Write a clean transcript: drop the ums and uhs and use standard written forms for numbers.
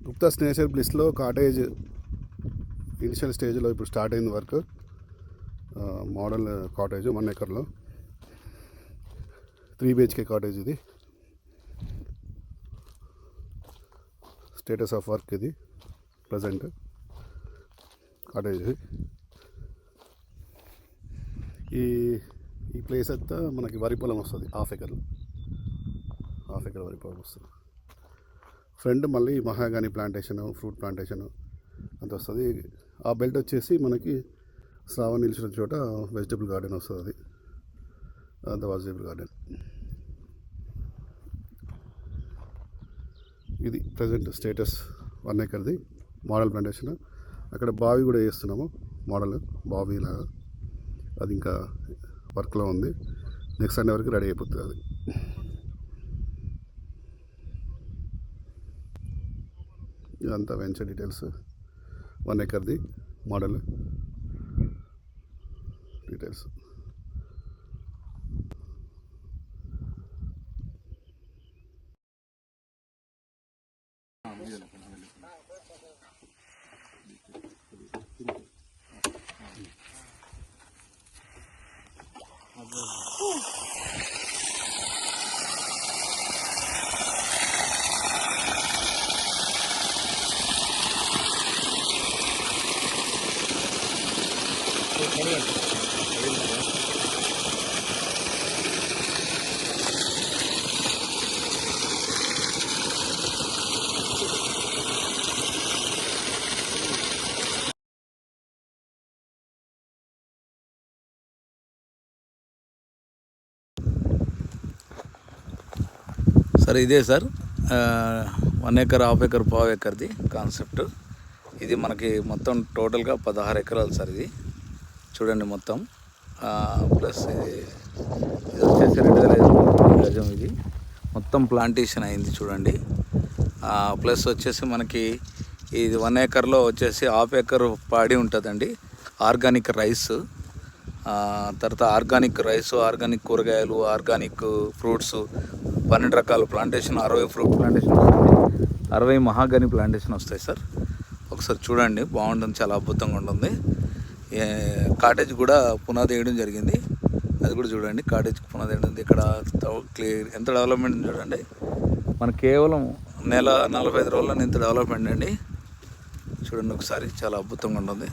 Gupta's nature బ్లిస్లో cottage initial స్టేజ్లో ఇప్పుడు start అయింది work. Model cottage 1 ఎకర్లో 3 BHK cottage. ఇది స్టేటస్ ఆఫ్ వర్క్. ఇది ప్రజెంట్ కాటేజ్. ఈ ప్లేస్ అంతా మనకి వరి పొలం వస్తుంది. హాఫ్ ఎకర్ వరి పొలం వస్తుంది. ఫ్రంట్ మళ్ళీ మహాగాని ప్లాంటేషన్, ఫ్రూట్ ప్లాంటేషన్ అంత వస్తుంది. ఆ బెల్ట్ వచ్చేసి మనకి శ్రావణ్ నిలిచిన చోట వెజిటబుల్ గార్డెన్ వస్తుంది. అంత వెజిటబుల్ గార్డెన్. ఇది ప్రజెంట్ స్టేటస్ 1 ఎకర్ది మోడల్ ప్లాంటేషన్. అక్కడ బావి కూడా వేస్తున్నాము, మోడల్ బావి లాగా. అది ఇంకా వర్క్లో ఉంది. నెక్స్ట్ సండే వరకు రెడీ అయిపోతుంది అది. ఇదంతా వెంచర్ డీటెయిల్స్. 1 ఎకర్ది మోడల్ డీటెయిల్స్. సార్ ఇదే సార్ 1 ఎకర్, హాఫ్ ఎకర్, పావు ఎకర్ది కాన్సెప్ట్. ఇది మనకి మొత్తం టోటల్గా 16 ఎకరాలు సార్. ఇది చూడండి మొత్తం. ప్లస్ ఇది వచ్చేసి 2,500 గజం. ఇది మొత్తం ప్లాంటేషన్ అయింది చూడండి. ప్లస్ వచ్చేసి మనకి ఇది 1 ఎకర్లో వచ్చేసి హాఫ్ ఎకర్ పాడి ఉంటుందండి. ఆర్గానిక్ రైస్, తర్వాత ఆర్గానిక్ రైస్, ఆర్గానిక్ కూరగాయలు, ఆర్గానిక్ ఫ్రూట్స్, 12 రకాల ప్లాంటేషన్, 60 ఫ్రూట్ ప్లాంటేషన్ వస్తుంది, 60 మహాగని ప్లాంటేషన్ వస్తాయి సార్. ఒకసారి చూడండి, బాగుంటుంది, చాలా అద్భుతంగా ఉంటుంది. కాటేజ్ కూడా పునాది వేయడం జరిగింది. అది కూడా చూడండి, కాటేజ్ పునాది వేయడం. ఇక్కడ క్లియర్ ఎంత డెవలప్మెంట్ చూడండి. మనకు కేవలం నెల 45 రోజుల్లో ఇంత డెవలప్మెంట్ అండి. చూడండి ఒకసారి, చాలా అద్భుతంగా ఉంటుంది.